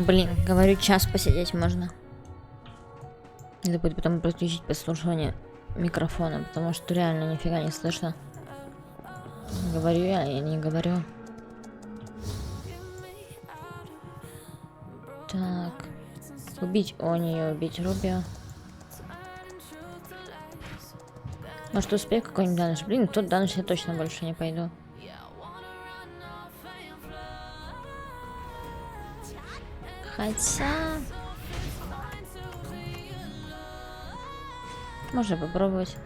Блин, говорю, час посидеть можно. Надо будет потом подключить подслушивание микрофона, потому что реально нифига не слышно. Говорю я не говорю. Так. Убить Онию, убить Рубио. Может, успею какой-нибудь данж? Блин, тот данж я точно больше не пойду. Хотя... Можно попробовать.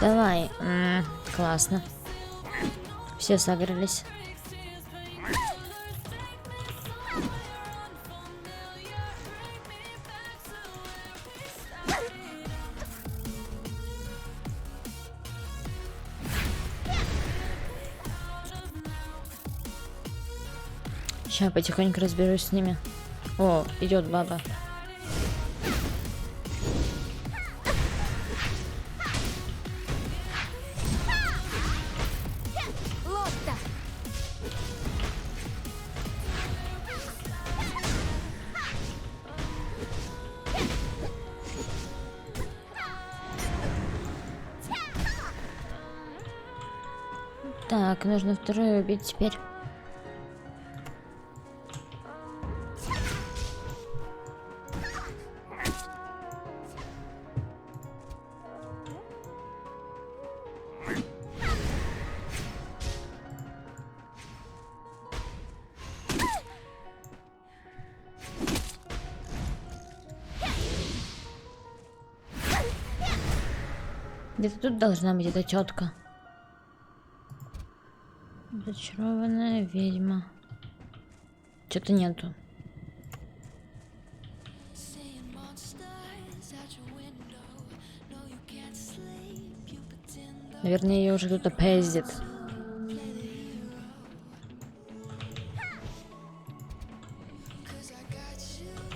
Давай. Классно. Все согрелись. Сейчас потихоньку разберусь с ними. О, идет баба. Так, нужно вторую убить теперь. Где-то тут должна быть эта тетка. Зачарованная ведьма. Что-то нету. Наверное, ее уже кто-то пиздит.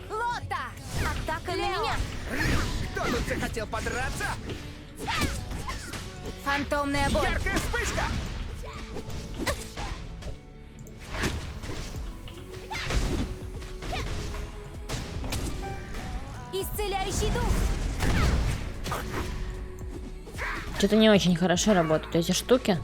Лота! Атака на меня! Кто тут захотел подраться? Фантомная боль! Яркая вспышка! Исцеляющий дух! Что-то не очень хорошо работают эти штуки.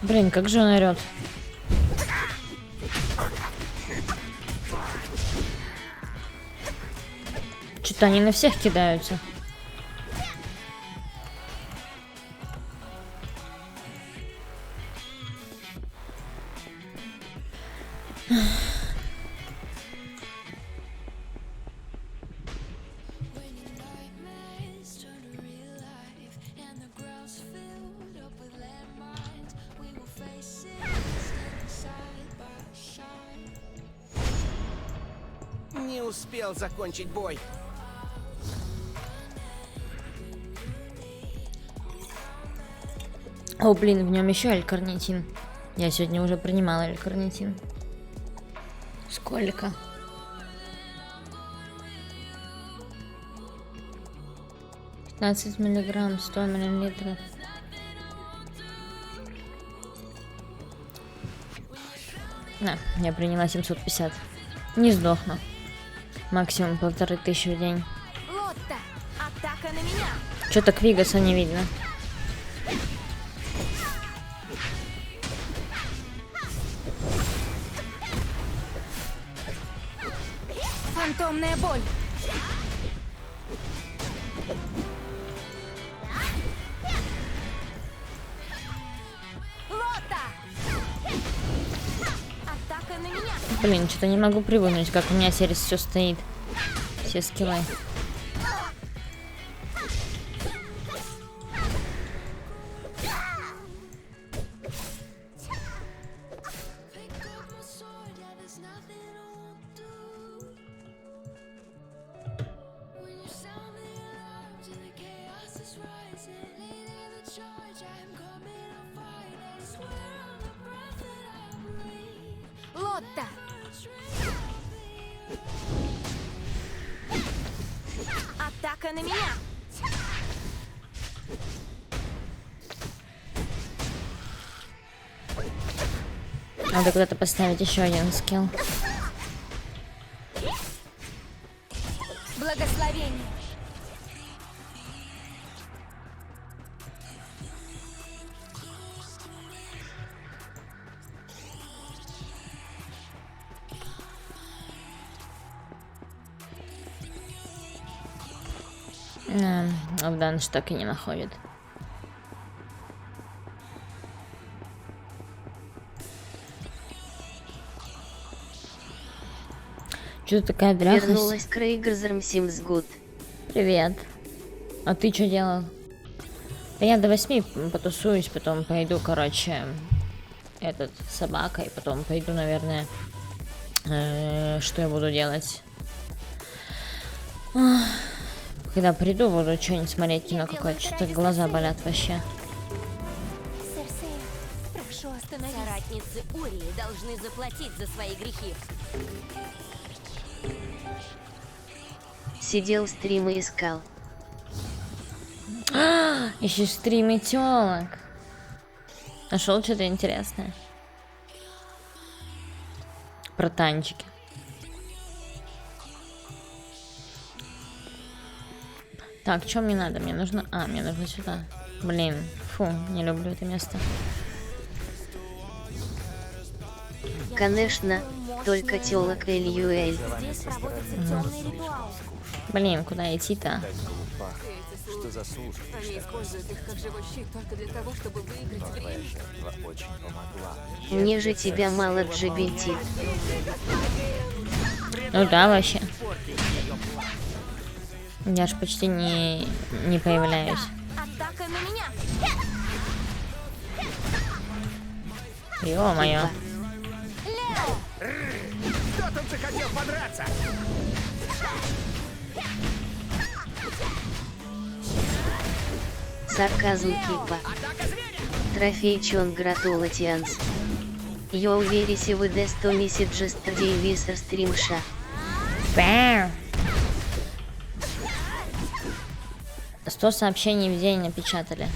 Блин, как же он орёт. Что-то они на всех кидаются. Не успел закончить бой. О, блин, в нем еще L-карнитин. Я сегодня уже принимала L-карнитин. Сколько? «15 миллиграмм, 100 миллилитров». На, я приняла 750. Не сдохну. Максимум 1500 в день. Лотта! Атака на меня! Что-то Квигаса не видно. Фантомная боль! Блин, что-то не могу привыкнуть, как у меня сейчас все стоит. Все скиллы. Лотта! Атака на меня! Надо куда-то поставить еще один скилл. Благословение! Авданж так и не находит. Что ты такая дряхлая? Вернулась к Рейгерзерм Sims Good. Привет. А ты что делал? Да я до 8 потусуюсь, потом пойду, короче, с собакой, потом пойду, наверное, что я буду делать? Когда приду, буду что-нибудь смотреть, кино какое-то, что-то глаза болят вообще. Серсея, прошу остановись. Соратницы Урии должны заплатить за свои грехи. Сидел стримы искал. Ищешь стримы тёлок. Нашел что-то интересное? Про танчики. Так, что мне надо? Мне нужно... мне нужно сюда. Блин, фу, не люблю это место. Конечно, только тёлок Эльюэль. Здесь проводится темный ритуал. Блин, куда идти-то? Что за служба? Они используют их как живой щит только для того, чтобы выиграть время. Жертва очень помогла. Мне же тебя мало джибити. Ну да, вообще. Я ж почти не появляюсь. Атака на меня! Ё-моё. Кто тут захотел подраться? Сарказм кипа. Атака зверя! Трофей чон гратулатианс. Я уверен, вы де 100 месяджес висер стримша. Бэм. 100 сообщений в день напечатали.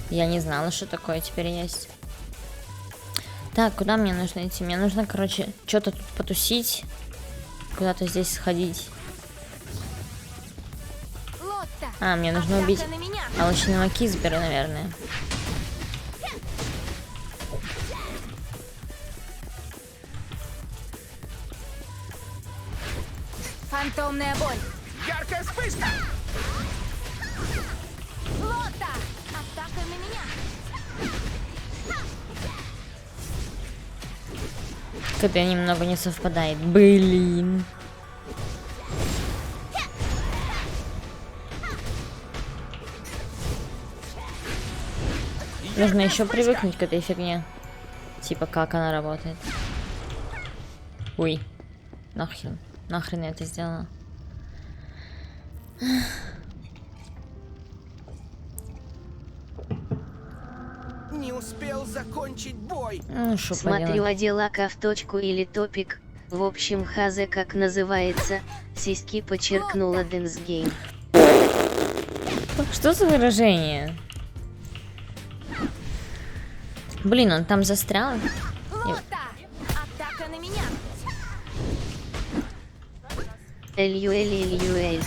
Я не знала, что такое теперь есть. Так, куда мне нужно идти? Мне нужно, короче, что-то тут потусить. Куда-то здесь сходить. Лотта! Мне нужно убить Атака на меня! алчного Кизбера, наверное. Фантомная боль! Яркая вспышка! Лотта! Атака на меня! Что-то немного не совпадает. Блин. Нужно еще привыкнуть к этой фигне. Типа, как она работает. Ой. Нахрен. Нахрен я это сделала. Не успел закончить бой. Ну, шо Смотрю поделать. одела в точку или топик. В общем, хазе как называется. Сиськи подчеркнула Dance Game. Что за выражение? Блин, он там застрял. Лотта! Атака на меня! Эльюэль.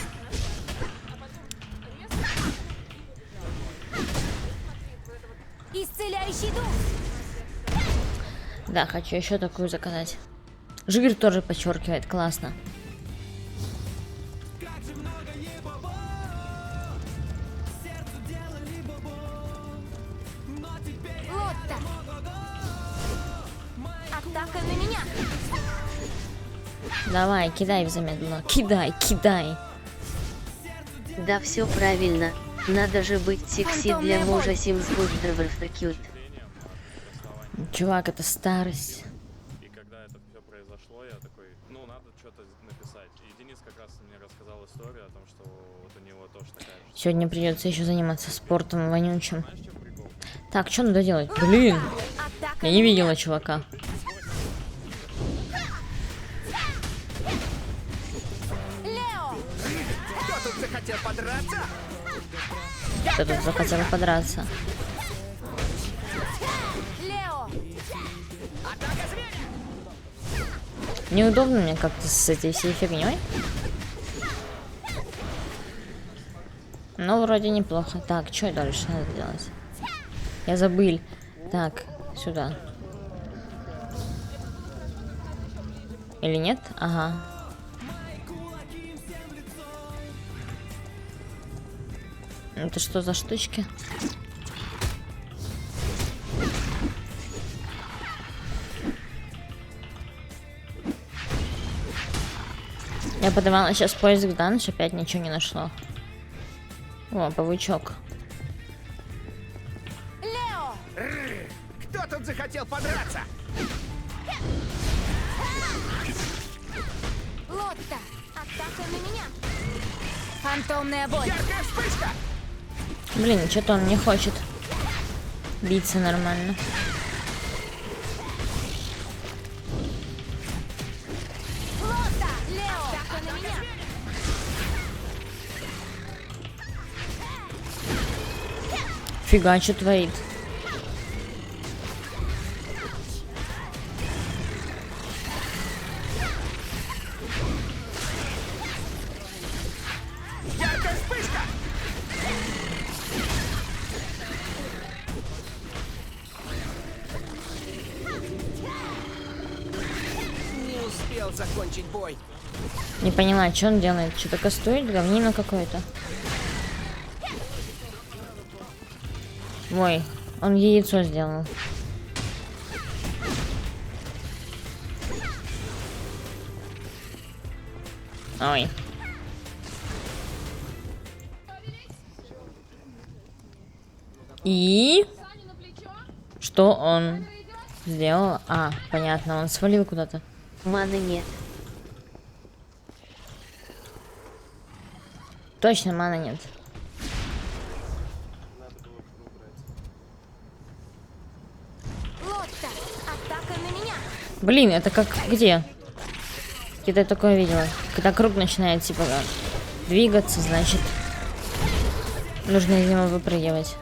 Исцеляющий дух! Да, хочу еще такую заказать. Жир тоже подчеркивает, классно. Лотта! Атака на меня. Давай, кидай в замедло. Кидай, кидай. Да все правильно, надо же быть секси для мужа Sims Cute. Чувак, это старость. И когда это все произошло, я такой, ну надо что-то написать. И Денис как раз мне рассказал историю о том, что вот у него тоже такая же. Сегодня придется еще заниматься спортом вонючим. Знаешь, что прикол? Так, что надо делать? Блин, Атака я не видела чувака. Лео. Кто тут захотел подраться? Кто тут захотел подраться? Лео. Атака зверя! Неудобно мне как-то с этой всей фигней. Ну, вроде неплохо. Так, что дальше надо делать? Я забыл. Так, сюда. Или нет? Ага. Это что за штучки? Я подавала сейчас поиск данж, опять ничего не нашло. О, паучок. Лео. Кто тут захотел подраться? Лотта. Атака на меня. Фантомная боль. Яркая вспышка! Блин, что-то он не хочет биться нормально. Лотта. Лео. Атака на меня. Фига, что творит? Яркая вспышка! Не успел закончить бой. Не поняла, что он делает? Что-то кастует? Говнина какое-то. Ой, он яйцо сделал. Ой. И что он сделал? А, понятно, он свалил куда-то. Маны нет. Точно, мана нет. Лотта. Атака на меня. Блин, это как где? Где-то я такое видела. Когда круг начинает типа двигаться, значит нужно из него выпрыгивать.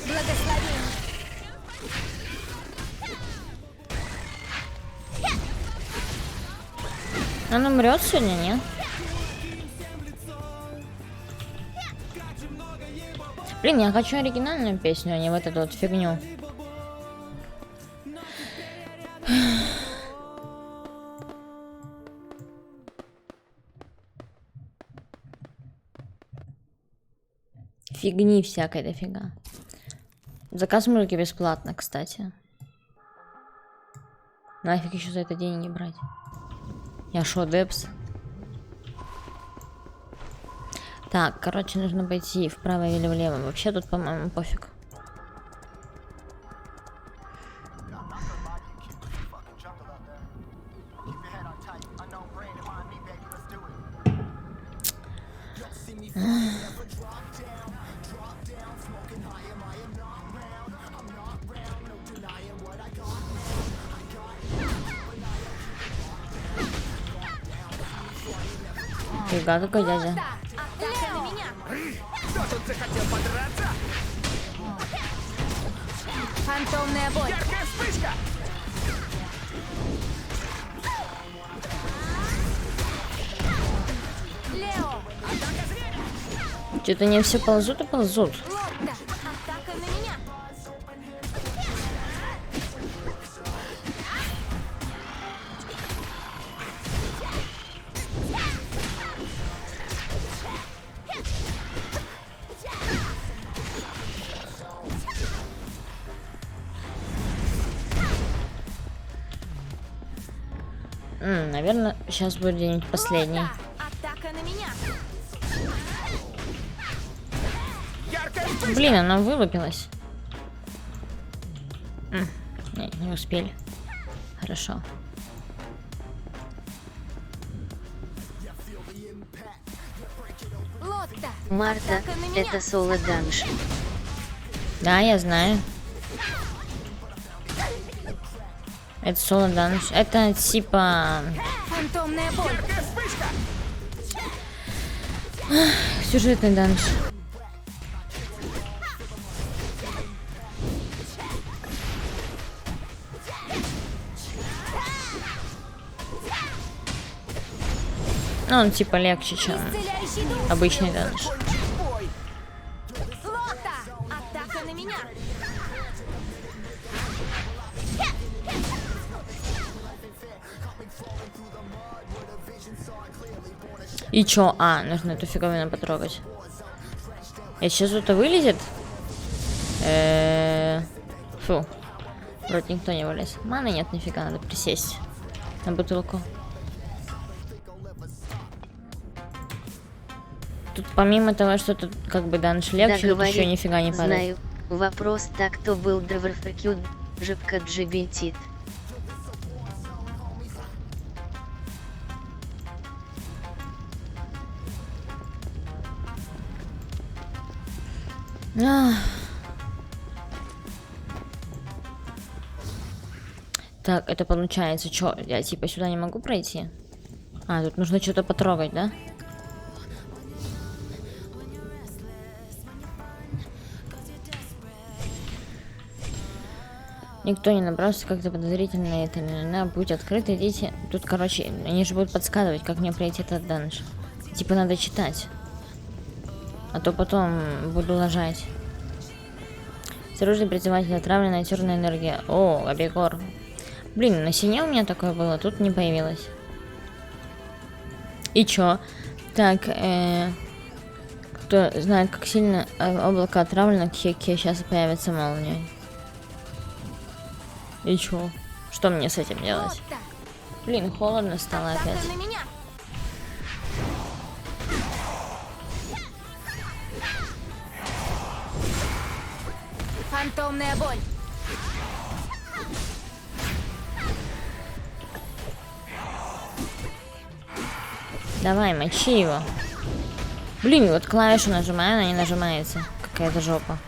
Благословение. Он умрет сегодня, нет? Блин, я хочу оригинальную песню, а не вот эту вот фигню. Фигни всякой дофига. Заказ музыки бесплатно, кстати. Нафиг еще за это деньги брать. Я шо, Депс? Так, короче, нужно пойти вправо или влево. Вообще тут, по-моему, пофиг. Фига, какой дядя. Атака на меня. Кто тут захотел подраться? Фантомная боль. Яркая вспышка! Лео. Что-то не все ползут и ползут. Лотта. Атака на меня. Наверное, сейчас будет где-нибудь последний. Лоста! Атака на меня! Яркая вспышка! Блин, она вылупилась. Не успели. Хорошо. Лоста! Марта, Атака на меня! это соло данж. Да, я знаю. Это соло данж. Это типа Фантомная боль! Яркая вспышка! сюжетный данж. Ну, он типа легче, чем Исцеляющий дух! обычный данж. Закончить бой! Лоста! Атака на меня! И чё? А, нужно эту фиговину потрогать. И сейчас кто-то вылезет? Фу. Вроде никто не вылез. Маны нет, нифига, надо присесть на бутылку. Тут помимо того, что тут как бы данж легче, тут еще нифига не падает. Знаю. Вопрос так, кто был Драверфакюд, Жибка Джибентит. Так, это получается, что я типа сюда не могу пройти? А, тут нужно что-то потрогать, да? Никто не набрался, как-то подозрительно это или на будь открыт, идите. Тут, короче, они же будут подсказывать, как мне пройти этот данж. Типа надо читать. А то потом буду лажать. Осторожный призыватель, отравленная черная энергия. О, Абегор. Блин, на сине у меня такое было, тут не появилось. И чё? Так, кто знает, как сильно облако отравлено, сейчас появится молния. И чё? Что мне с этим делать? Лоста! Блин, холодно стало Атака опять. на меня! Фантомная боль! Давай, мочи его. Блин, вот клавишу нажимаю, она не нажимается. Какая-то жопа.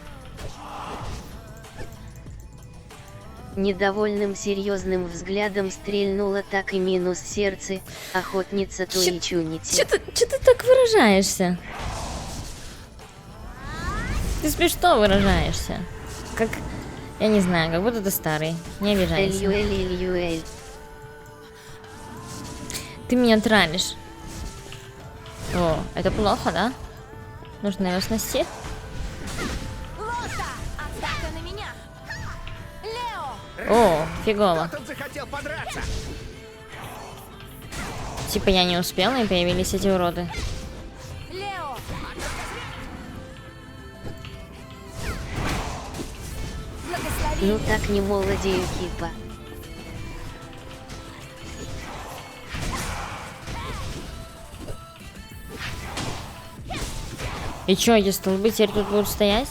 Недовольным серьезным взглядом стрельнула так и минус сердце, охотница твои чунити. Чё ты так выражаешься? Ты смешно выражаешься. Как, я не знаю, как будто ты старый. Не обижайся. Эльюэль. Ты меня травишь. О, это плохо, да? Нужно его снести. Лоста! Атака на меня! Лео! О, фигово. Кто тут захотел подраться? Типа я не успела, и появились эти уроды. Лео! Благослови! Ну так не молодею, Кипа. И чё, эти столбы теперь тут будут стоять?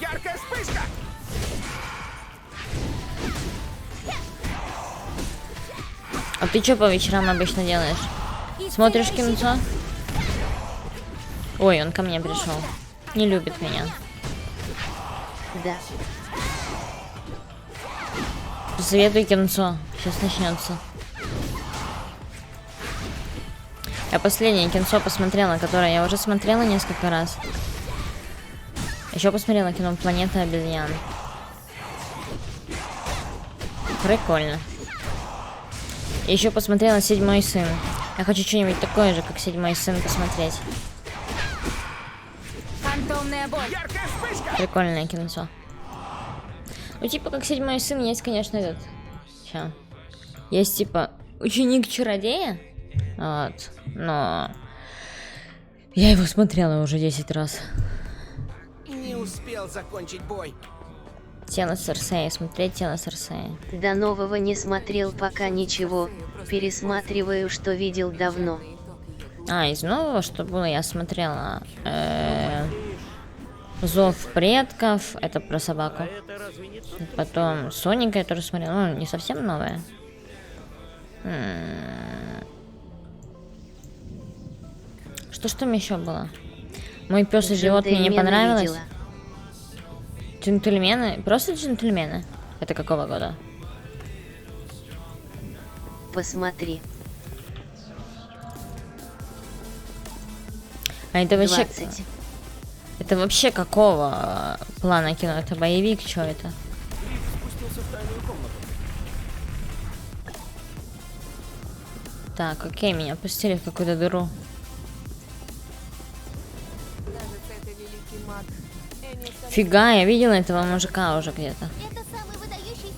Яркая вспышка! А ты чё по вечерам обычно делаешь? Смотришь кинцо? Ой, он ко мне пришел. Не любит меня. Да. Посоветуй кинцо. Сейчас начнется. Я последнее кинцо посмотрела, которое я уже смотрела несколько раз. Еще посмотрела кино «Планета обезьян». Прикольно. И еще посмотрела «Седьмой сын». Я хочу что-нибудь такое же, как «Седьмой сын» посмотреть. Фантомная боль! Яркая вспышка! Прикольное кинцо. Ну, типа, как «Седьмой сын» есть, конечно, этот... Ща. Есть, типа, ученик чародея. Вот. Но... Я его смотрела уже 10 раз. Не успел закончить бой. Тело Серсея, смотреть тело Серсея. До нового не смотрел пока ничего, пересматриваю, что видел давно. А, из нового, что было, я смотрела Зов предков, это про собаку. Потом Соника я тоже смотрела, ну, не совсем новая. Что там еще было? Мой пес и живот мне не Джентльмены понравилось. видела. Джентльмены? Просто джентльмены? Это какого года? Посмотри. А это вообще... 20. Это вообще какого плана кино? Это боевик, что это? Так, окей, меня пустили в какую-то дыру. Кажется, это великий маг. Энис Фига, я видела этого мужика уже где-то. Это самый выдающийся...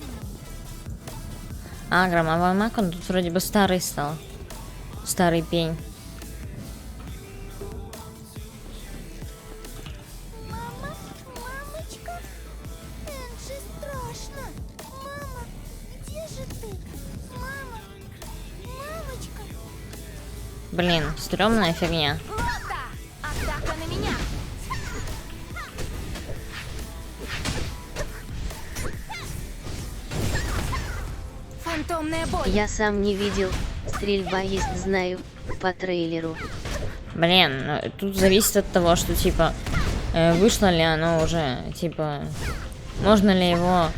А, громовой маг, он тут вроде бы старый стал. Старый пень. Мамочка, Энджи, страшно. Мама, где же ты? Мама, мамочка. Блин, стрёмная фигня. Лота! Атака на меня! Фантомная боль! Я сам не видел, стрельба есть знаю, по трейлеру. Блин, ну, тут зависит от того, что, типа, вышло ли оно уже, типа, можно ли его,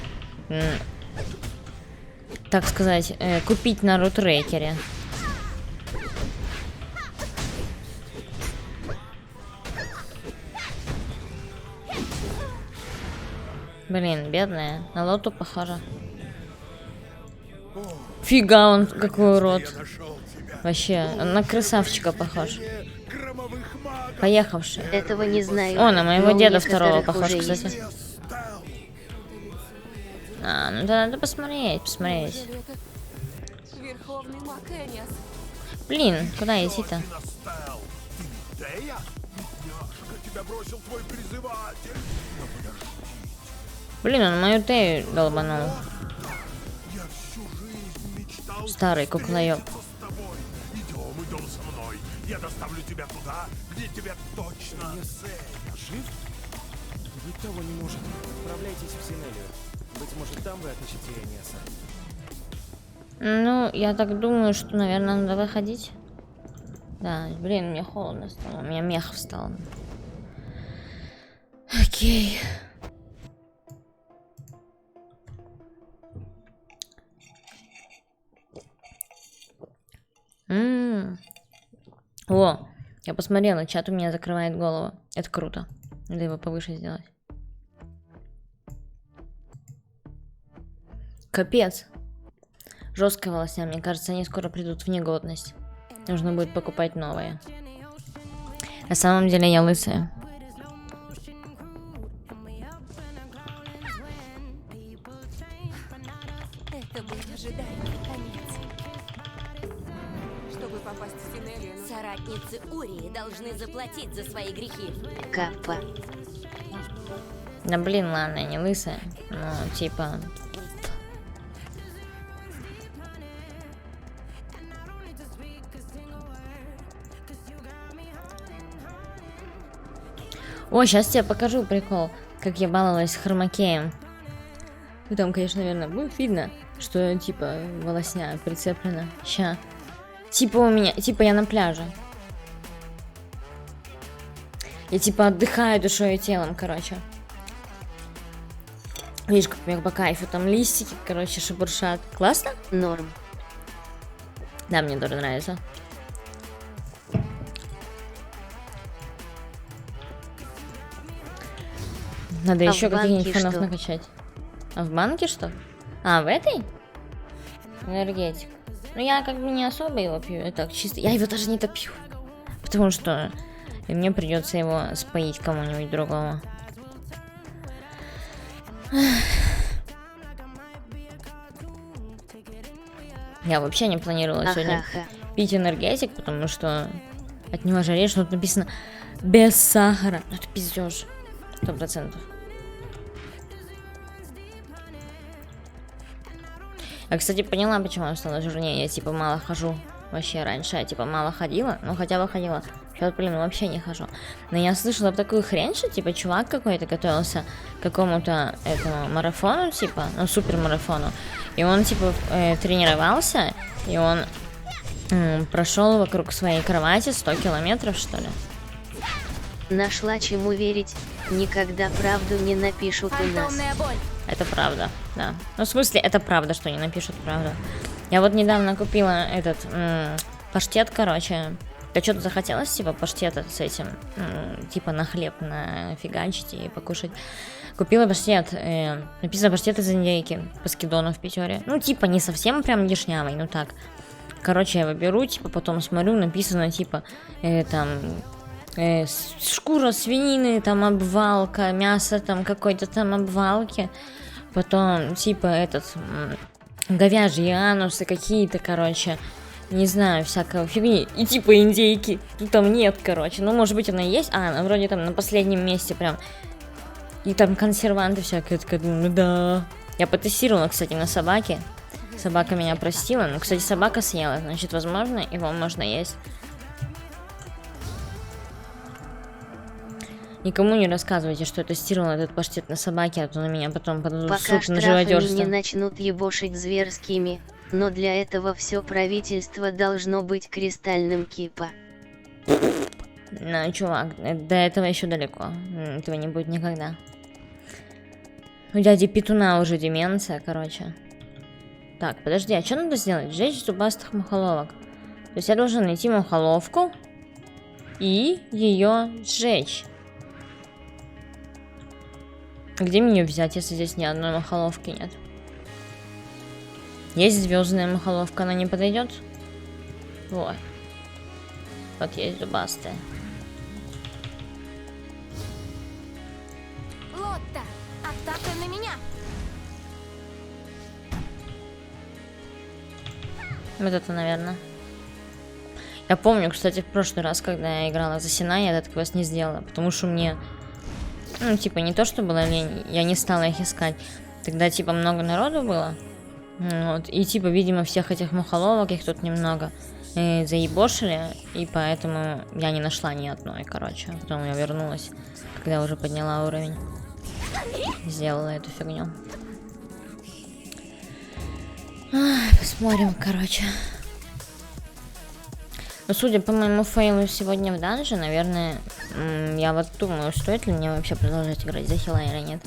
так сказать, купить на рутрекере. Блин, бедная, на Лоту похожа. Фига он какой урод. Вообще, он на красавчика похож. Поехавший. Этого не знаю. О, на моего но у деда второго некоторых похож, уже кстати. есть. А, ну да, надо посмотреть. Верховный маг Энис. Блин, куда идти-то? Блин, он мою Тею долбанул. Старый куклоёб. Идем со мной. Я доставлю тебя туда, где тебя точно... Жив? Быть того не может. Отправляйтесь в Синелию. Быть может, там вы отыщете Энеса. Ну, я так думаю, что, наверное, надо выходить. Да, блин, мне холодно стало. У меня мех встал. Окей. О, я посмотрела, чат у меня закрывает голову. Это круто. Надо его повыше сделать. Капец. Жесткая волосня, мне кажется, они скоро придут в негодность. Нужно будет покупать новые. На самом деле я лысая. Это был ожидаемый конец. Чтобы попасть в Синелию, нужно... Соратницы Урии должны заплатить за свои грехи. Каппа. Да блин, ладно, я не лысая. Ну, типа... О, сейчас тебе покажу прикол, как я баловалась с хромакеем. Ну там, конечно, наверное, будет видно, что типа волосня прицеплена. Ща. Типа у меня, типа я на пляже. Я типа отдыхаю душой и телом, короче. Видишь, как мне по кайфу, там листики, короче, шебуршат. Классно? Норм. Да, мне тоже нравится. Надо А еще в банке каких-нибудь фонов что? накачать. А в банке что? А, в этой? Энергетик. Ну, я как бы не особо его пью. Это так чисто. Я его даже не допью. Потому что мне придется его споить кому-нибудь другому. Я вообще не планировала сегодня Ахаха. пить энергетик, потому что от него жареешь, тут написано без сахара. Ну это пиздеж. 100%. А, кстати, поняла, почему я стала жирнее. Я, типа, мало хожу. Вообще, раньше я, типа, мало ходила. Ну, хотя бы ходила. Сейчас, блин, вообще не хожу. Но я слышала такую хрень, что, типа, чувак какой-то готовился к какому-то этому марафону, типа, ну, супермарафону. И он, типа, тренировался, и он прошел вокруг своей кровати 100 километров, что ли. Нашла чему верить, никогда правду не напишут у нас. Фантомная боль. Это правда, да. Ну, в смысле, это правда, что не напишут правду. Я вот недавно купила этот паштет, короче. Да что-то захотелось, типа, паштета с этим, типа, на хлеб нафигачить и покушать. Купила паштет, написано паштет из индейки по скидону в Питере. Ну, типа, не совсем прям дешнявый, ну так. Короче, я его беру, типа, потом смотрю, написано, типа, шкура свинины, там, обвалка, мясо, там, какой-то там обвалки. Потом, типа, говяжьи анусы какие-то, короче, не знаю, всякого фигни. И типа индейки. Тут там нет, короче. Ну, может быть, она и есть. Она вроде там на последнем месте прям. И там консерванты всякие. Я такая думаю, ну да. Я потестировала, кстати, на собаке. Собака меня простила. Ну, кстати, собака съела. Значит, возможно, его можно есть. Никому не рассказывайте, что я тестировала этот паштет на собаке, а то на меня потом подадут в Пока суд на штрафами живодерство. не начнут ебошить зверскими, но для этого все правительство должно быть кристальным кипа. Ну, чувак, до этого еще далеко. Этого не будет никогда. У дяди Петуна уже деменция, короче. Так, подожди, а что надо сделать? Сжечь зубастых мухоловок. То есть я должен найти мухоловку и ее сжечь. Где мне ее взять, если здесь ни одной мухоловки нет? Есть звездная мухоловка, она не подойдет? Вот. Вот есть зубастая. Лотта, атака на меня. Вот это, наверное. Я помню, кстати, в прошлый раз, когда я играла за Сина, я этот квест не сделала, потому что мне, ну, типа, не то, что было лень, я не стала их искать. Тогда, типа, много народу было. Вот, и, типа, видимо, всех этих мухоловок, их тут немного, заебошили, и поэтому я не нашла ни одной, короче. Потом я вернулась, когда уже подняла уровень. Сделала эту фигню. Ай, посмотрим, короче. Ну, судя по моему фейлу сегодня в данже, наверное, я вот думаю, стоит ли мне вообще продолжать играть за хила или нет.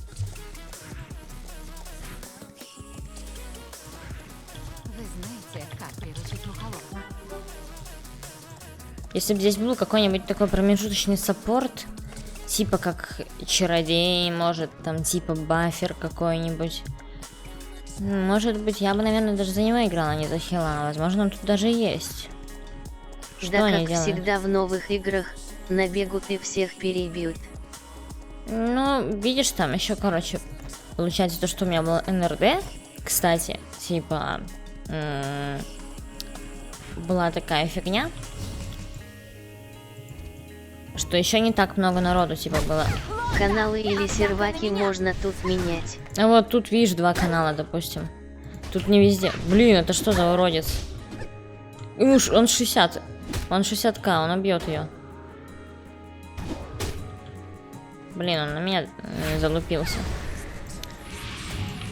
Вы знаете, как приручить мухоловку? Если бы здесь был какой-нибудь такой промежуточный саппорт, типа как чародей, может, там типа бафер какой-нибудь. Может быть, я бы, наверное, даже за него играла, а не за хила. Возможно, он тут даже есть. Что Да, они как делают? всегда в новых играх, набегут и всех перебьют. Ну, видишь, там еще, короче, получается то, что у меня было НРД, кстати, типа, была такая фигня, что еще не так много народу, типа, было. Каналы или серваки можно тут менять. А вот тут, видишь, 2 канала, допустим. Тут не везде. Блин, это что за уродец? Ему он 60. Он 60к, он убьет ее. Блин, он на меня залупился.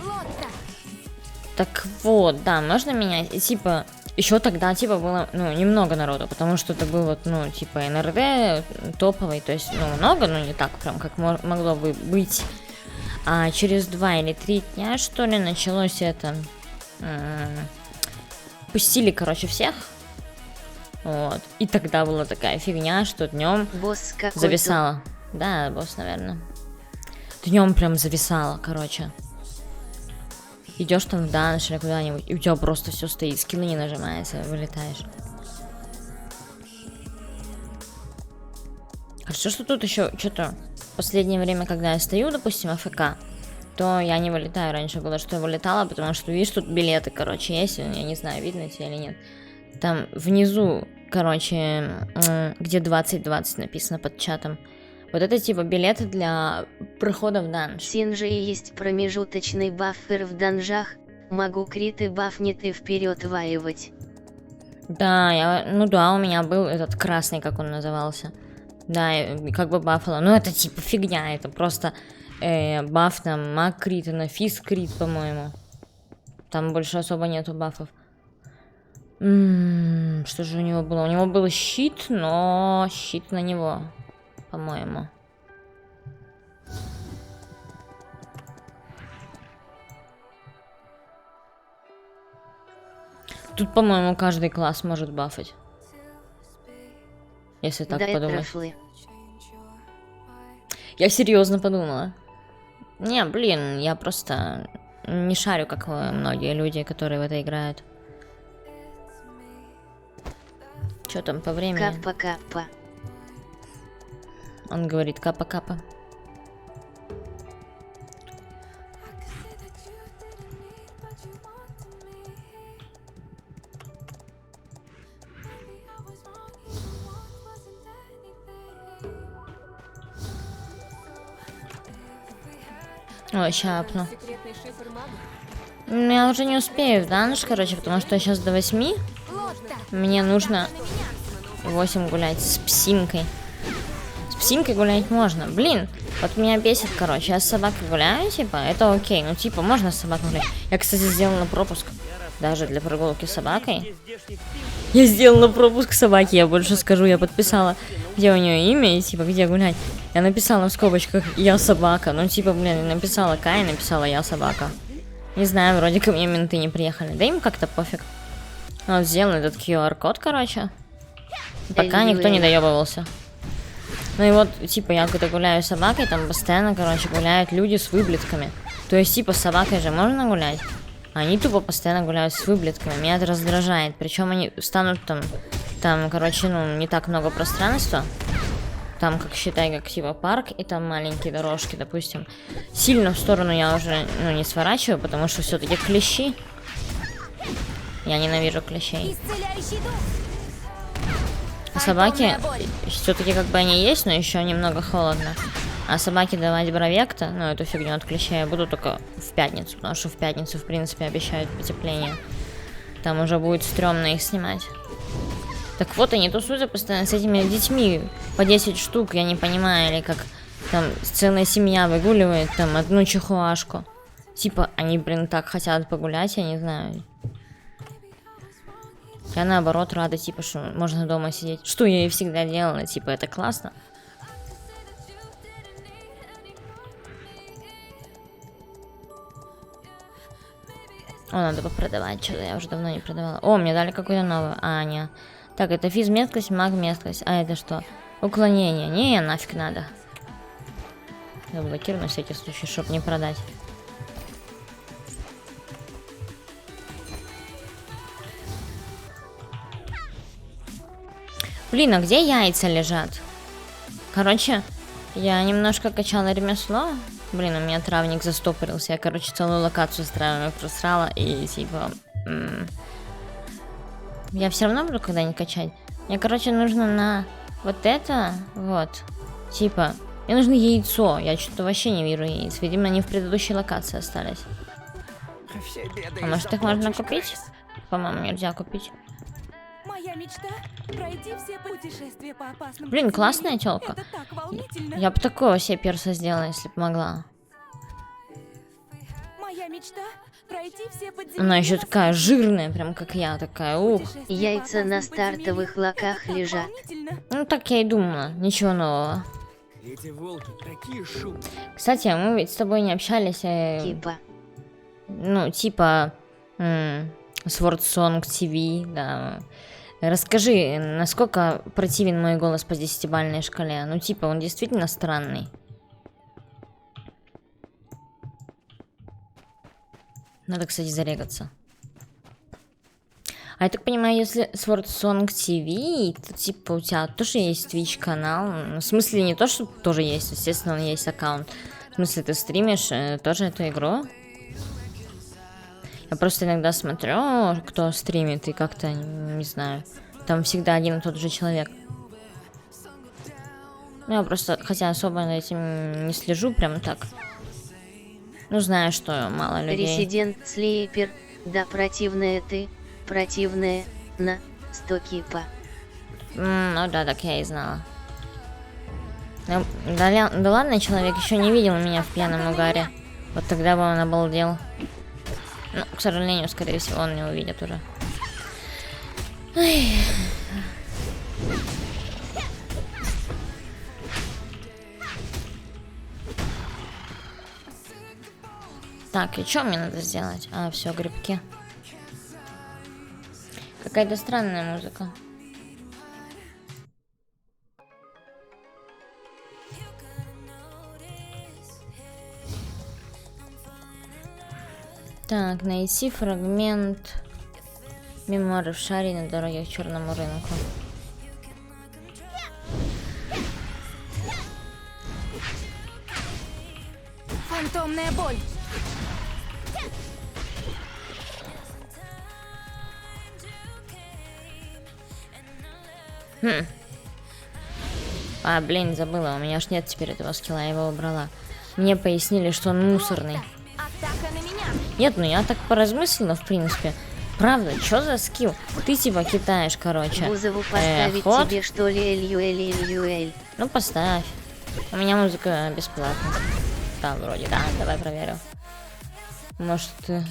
Лотта. Так вот, да, можно менять. И типа, еще тогда, типа, было, ну, немного народу, потому что это был вот, ну, типа, НРД топовый, то есть, ну, много, но не так прям, как могло бы быть. А через 2 или 3 дня, что ли, началось это... Пустили, короче, всех. Вот. И тогда была такая фигня, что днем Босс какой-то. зависало. Да, босс, наверное. Днем прям зависало, короче. Идешь там в данж или куда-нибудь, и у тебя просто все стоит, скиллы не нажимается, вылетаешь. Хорошо, что тут еще что-то в последнее время, когда я стою, допустим, АФК, то я не вылетаю. Раньше было, что я вылетала, потому что, видишь, тут билеты, короче, есть, я не знаю, видно тебе или нет. Там внизу, короче, где 20-20 написано под чатом. Вот это типа билеты для прохода в данж. Синжи есть промежуточный баффер в данжах, Могу криты бафнет вперед воевать. Да, ну да, у меня был этот красный, как он назывался. Да, как бы бафало. Ну это типа фигня, это просто баф на маг-крит и на физ-крит, по-моему. Там больше особо нету бафов. Что же у него было? У него был щит, но щит на него, по-моему. Тут, по-моему, каждый класс может бафать. Если так Дай подумать. трафлы. Я серьезно подумала. Не, блин, я просто не шарю, как многие люди, которые в это играют. Что там по времени? Капа-капа. Он говорит капа-капа. Ой, щапну. Секретный шифр мага? Я уже не успею в данж, короче, потому что сейчас до 8. Мне нужно 8 гулять с псинкой. С псинкой гулять можно. Блин, вот меня бесит, короче. Я с собакой гуляю, типа, это окей. Ну, типа, можно с собакой гулять. Я, кстати, сделала пропуск. Даже для прогулки с собакой. Я сделала пропуск собаки, я больше скажу. Я подписала, где у нее имя и, типа, где гулять. Я написала в скобочках «Я собака». Ну, типа, блин, написала Кай, написала «Я собака». Не знаю, вроде ко мне менты не приехали. Да им как-то пофиг. Вот, сделан этот QR-код, короче. Пока никто не доебывался. Ну и вот, типа, я когда гуляю с собакой, там постоянно, короче, гуляют люди с выблетками. То есть, типа, с собакой же можно гулять. А они тупо постоянно гуляют с выблетками. Меня это раздражает. Причем они станут там, короче, ну, не так много пространства. Там, как считай, как типа парк, и там маленькие дорожки, допустим. Сильно в сторону я уже, ну, не сворачиваю, потому что все-таки клещи. Я ненавижу клещей. Исцеляющий дух. Собаки, все-таки как бы они есть, но еще немного холодно. А собаки давать бровекта, ну, эту фигню от клещей, я буду только в пятницу, потому что в пятницу, в принципе, обещают потепление. Там уже будет стрёмно их снимать. Так вот, они тусуются постоянно с этими детьми. По 10 штук, я не понимаю, или как там целая семья выгуливает там одну чихуашку. Типа, они, блин, так хотят погулять, я не знаю. Я наоборот рада, типа, что можно дома сидеть. Что я и всегда делала, типа, это классно. О, надо попродавать, что-то я уже давно не продавала. О, мне дали какую-то новую. А, нет. Так, это физ-меткость, маг-меткость. А это что? Уклонение. Не, нафиг надо. Заблокирую на всякий случай, чтобы не продать. Блин, а где яйца лежат? Короче, я немножко качала ремесло. Блин, у меня травник застопорился. Я, короче, целую локацию строила, просрала и типа... Я все равно буду когда-нибудь качать. Мне, короче, нужно на вот это, вот. Типа, мне нужно яйцо. Я что-то вообще не вижу яиц. Видимо, они в предыдущей локации остались. А может, их можно купить? По-моему, нельзя купить. Моя мечта — пройти все путешествия по опасным Блин, путям. классная тёлка. Это так волнительно. Я бы такого себе перса сделала, если бы могла. Моя мечта — пройти все подземелья. Она еще такая жирная, прям как я, такая, ух. Путешествия Яйца по на опасным стартовых подземельям. локах Это так лежат. волнительно. Ну, так я и думала, ничего нового. Эти волки такие шумные. Кстати, а мы ведь с тобой не общались, Типа. ну, типа, Sword Song TV, да. Расскажи, насколько противен мой голос по 10-бальной шкале? Ну, типа, он действительно странный. Надо, кстати, зарегаться. А я так понимаю, если Sword Song TV, то, типа, у тебя тоже есть Twitch канал. Ну, в смысле, не то, что тоже есть, естественно, он есть аккаунт. В смысле, ты стримишь тоже эту игру? Я просто иногда смотрю, кто стримит, и как-то, не знаю, там всегда один и тот же человек. Ну, я просто, хотя особо за этим не слежу, прям так. Ну, знаю, что мало людей. Резидент Слейпер Да противная ты, противная, на, 100 кипа. Ну да, так я и знала. Ну, да ладно, человек еще не видел меня в пьяном угаре. Вот тогда бы он обалдел. Ну, к сожалению, скорее всего, он не увидит уже. Ой. Так, и что мне надо сделать? А, все, грибки. Какая-то странная музыка. Так, найти фрагмент мемуаров Шари на дороге к черному рынку. Фантомная боль. А, блин, забыла, у меня аж нет теперь этого скилла, я его убрала. Мне пояснили, что он мусорный. Атака на меня. Нет, ну я так поразмыслила, в принципе. Правда, что за скилл? Ты типа китаешь, короче. Бузову поставить ход? тебе что ли Эль-Ю-Эль? Ну, поставь. У меня музыка бесплатная. Да, вроде, да, давай проверю. Может, ты...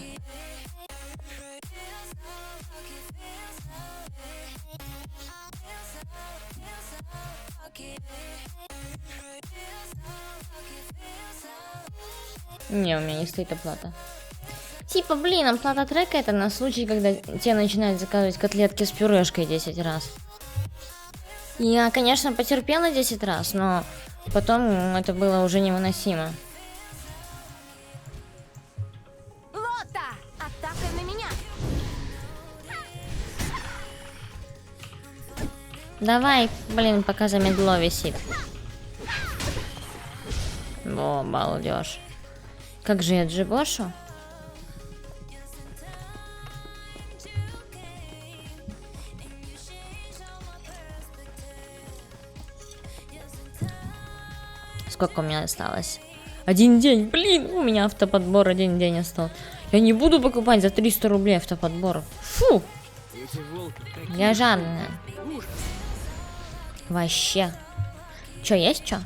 Не, у меня не стоит оплата. Типа, блин, оплата трека это на случай, когда тебе начинают заказывать котлетки с пюрешкой 10 раз. Я, конечно, потерпела 10 раз, но потом это было уже невыносимо. Лота. Атака на меня. Давай, блин, пока замедло висит. Во, балдеж. Как же я джибошу? Сколько у меня осталось? 1 день, блин, у меня автоподбор 1 день остался. Я не буду покупать за 300 рублей автоподбор. Фу, Эти волки такие я жадная. ужас. Вообще. Чё, есть чё?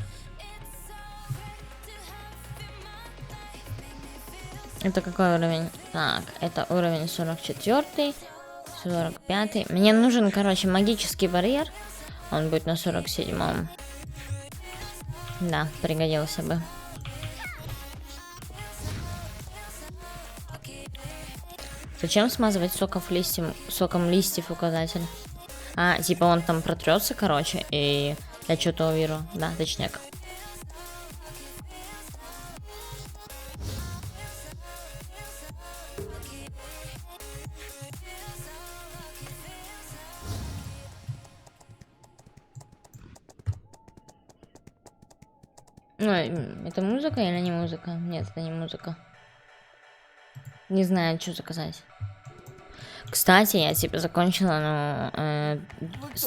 Это какой уровень? Так, это уровень 44, 45. Мне нужен, короче, магический барьер. Он будет на 47-м. Да, пригодился бы. Зачем смазывать соком листьев указатель? А, типа он там протрется, короче, и я что-то увижу. Да, точняк. Ну, это музыка или не музыка? Нет, это не музыка. Не знаю, что заказать. Кстати, я типа закончила,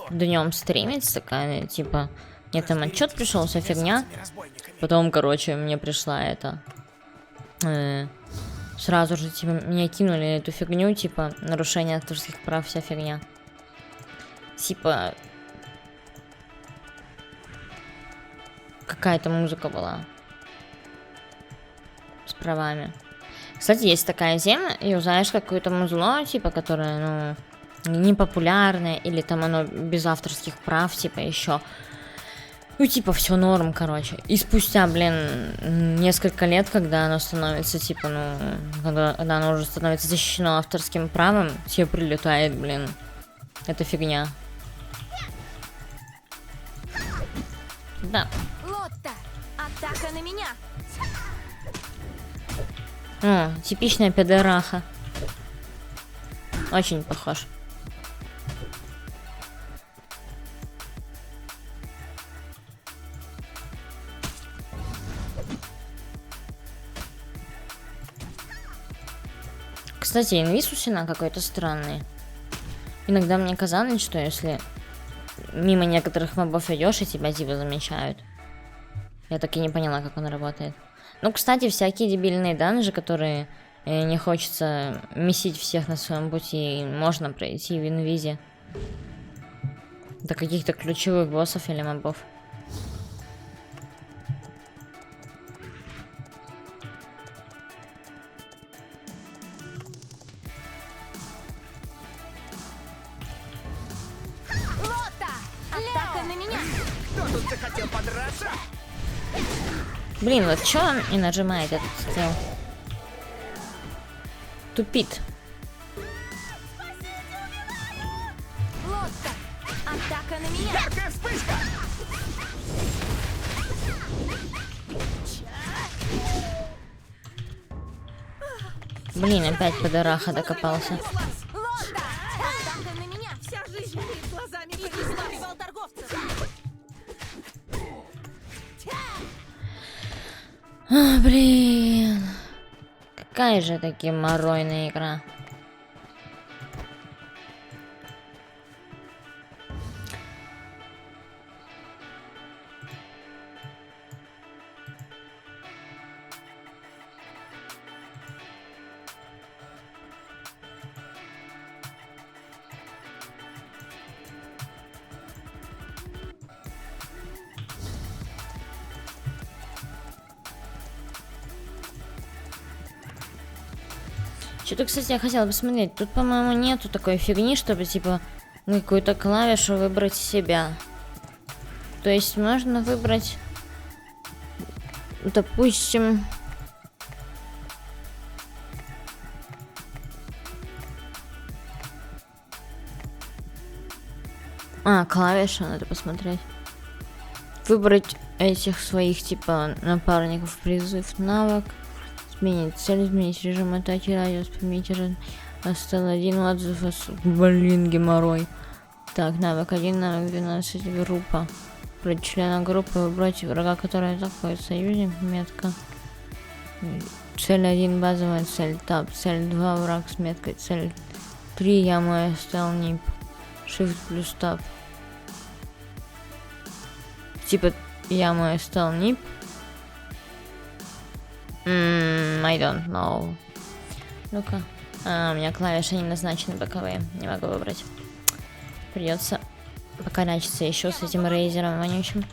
днем стримить, такая, типа, мне там отчет пришел, вся фигня. Потом, короче, мне пришла это. Сразу же, типа, мне кинули эту фигню, типа, нарушение авторских прав, вся фигня. Типа. Какая-то музыка была. С правами. Кстати, есть такая тема, юзаешь какое-то музло, типа, которое, ну, не популярное, или там оно без авторских прав, типа, еще. Ну, типа, все норм, короче. И спустя, блин, несколько лет, когда оно становится, типа, ну, когда оно уже становится защищено авторским правом, тебе прилетает, блин, эта фигня. Да. Лотта. Атака на меня. О, типичная педераха. Очень похож. Кстати, инвиз у Сина какой-то странный. Иногда мне казалось, что если мимо некоторых мобов идешь, и тебя типа замечают. Я так и не поняла, как он работает. Ну, кстати, всякие дебильные данжи, которые И не хочется месить всех на своем пути. Можно пройти в инвизе до каких-то ключевых боссов или мобов. Лота! Атака на меня! Блин, вот чё он не нажимает этот скилл? Тупит. Лота! Атака на меня! Блин, опять подораха докопался. Лота! Атака на меня! Вся жизнь перед глазами прибивал торговца! А, блин. Какая же таки моройная игра. Что-то, кстати, я хотела посмотреть. Тут, по-моему, нету такой фигни, чтобы, типа, на какую-то клавишу выбрать себя. То есть можно выбрать, допустим... клавиша, надо посмотреть. Выбрать этих своих, типа, напарников. Призыв, навык. Сменить цель, изменить режим атаки, радиус, поменять режим. Остал один отзыв. Блин, геморрой. Так, навык 1, навык 12, группа. Про члена группы выбрать врага, который атакует союзник, метка. Цель 1, базовая цель, тап. Цель 2, враг с меткой. Цель 3, я мой стал нип. Shift плюс тап. Типа, я мой стал нип. I don't know. Ну-ка. У меня клавиши не назначены боковые. Не могу выбрать. Придется покорячиться еще с этим рейзером вонючим.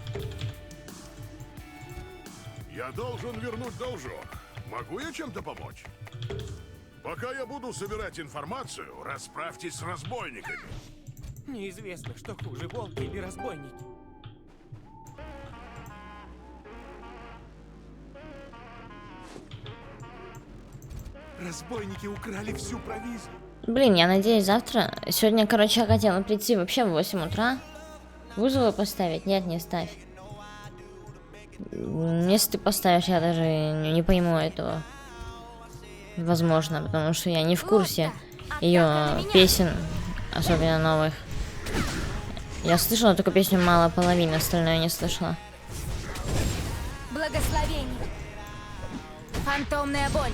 Я должен вернуть должок. Могу я чем-то помочь? Пока я буду собирать информацию, расправьтесь с разбойниками. Неизвестно, что хуже, волки или разбойники. Разбойники украли всю провизию. Блин, я надеюсь завтра... Сегодня, короче, я хотела прийти вообще в 8 утра. Вызовы поставить? Нет, не ставь. Если ты поставишь, я даже не пойму этого. Возможно, потому что я не в курсе ее песен, особенно новых. Я слышала только песню «Мало половины», остальное не слышала. Благословение! Фантомная боль!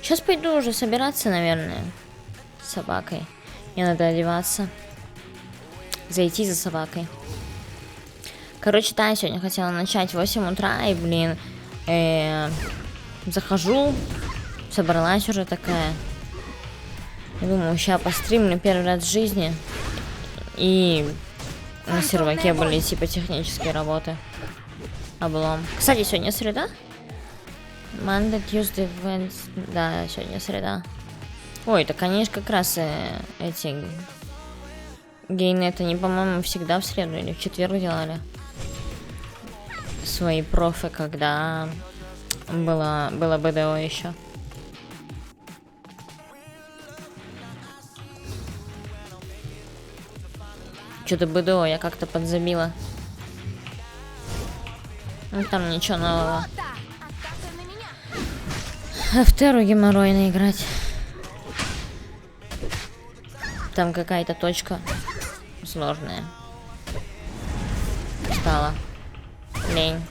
Сейчас пойду уже собираться, наверное, с собакой. Мне надо одеваться. Зайти за собакой. Короче, да, я сегодня хотела начать в 8 утра, и, блин, захожу, собралась уже такая. Думаю, сейчас постримлю первый раз в жизни. И на серваке были, типа, технические работы. Облом. Кстати, сегодня среда? Monday, Tuesday, Wednesday. Да, сегодня среда. Ой, так они же как раз эти гейнеты, они, по-моему, всегда в среду или в четверг делали свои профы, когда было БДО еще. Что-то БДО я как-то подзабила. Ну там ничего нового. Лота! Атака на меня! А в Терру геморройно играть. Там какая-то точка сложная. Стала. Лень.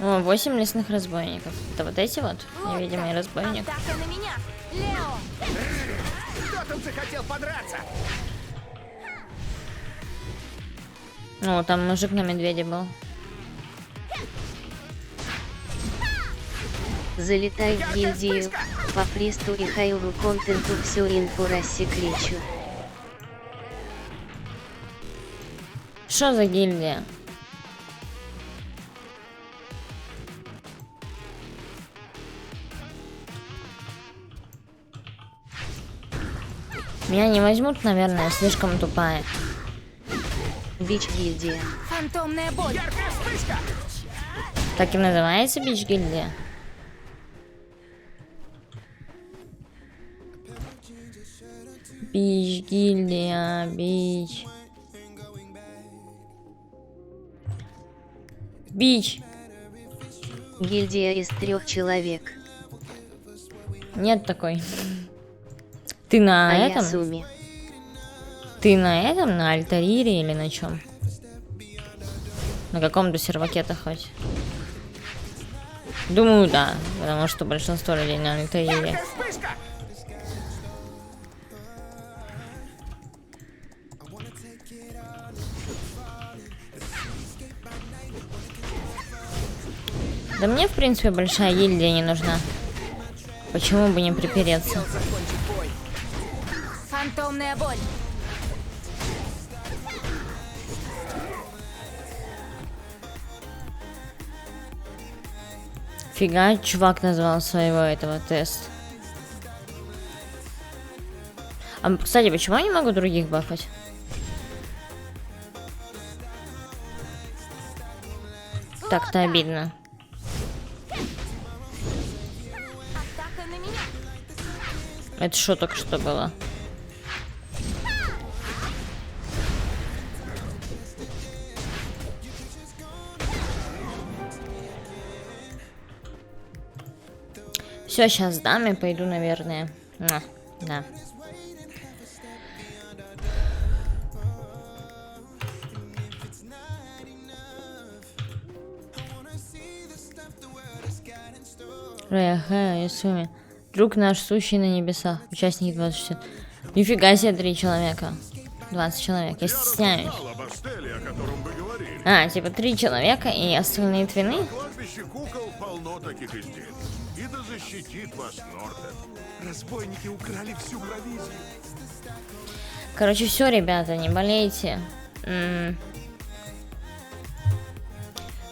О, 8 лесных разбойников. Это вот эти вот невидимые разбойник. Атака на меня! Лео! Кто там захотел подраться? О, там мужик на медведе был. Залетай в гильдию, по присту и хайру контенту всю инфу рассекречу. Что за гильдия? Меня не возьмут, наверное, я слишком тупая. Бич гильдия. Фантомная боль! Яркая вспышка! Так и называется бич гильдия? Бич гильдия, бич. Бич. Гильдия из 3 человек. Нет такой. Ты на А я этом? Суми. Ты на этом? На Альтаире или на чем? На каком-то серваке-то хоть? Думаю, да. Потому что большинство людей на Альтаире. Яркая вспышка! Да мне, в принципе, большая гильдия не нужна. Почему бы не припереться? Закончить бой. Фантомная боль! Фига, чувак назвал своего этого тест. А, кстати, почему я не могу других бафать? Так-то обидно. Атака на меня! Это что только что было? Все, сейчас сдам и пойду, наверное. Да. Рэха, Исуми. Друг наш, сущий на небесах. Участники 20. Нифига себе, 3 человека. 20 человек. Я стесняюсь. Знал об Астеле, о котором вы говорили. А, типа 3 человека и остальные твины? На кладбище кукол полно таких изделий. И да защитит вас Нортед. Разбойники украли всю провизию. Короче, все, ребята, не болейте.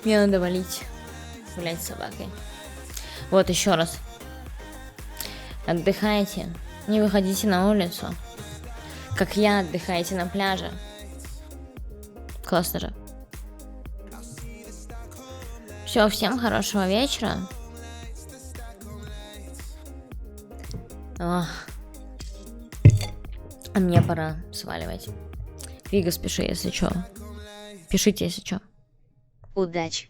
Мне надо валить. Гулять с собакой. Вот еще раз. Отдыхайте. Не выходите на улицу. Как я, отдыхайте на пляже. Классно же. Все, всем хорошего вечера. Ох. А мне пора сваливать. Вига, спеши, если что. Пишите, если что. Удачи.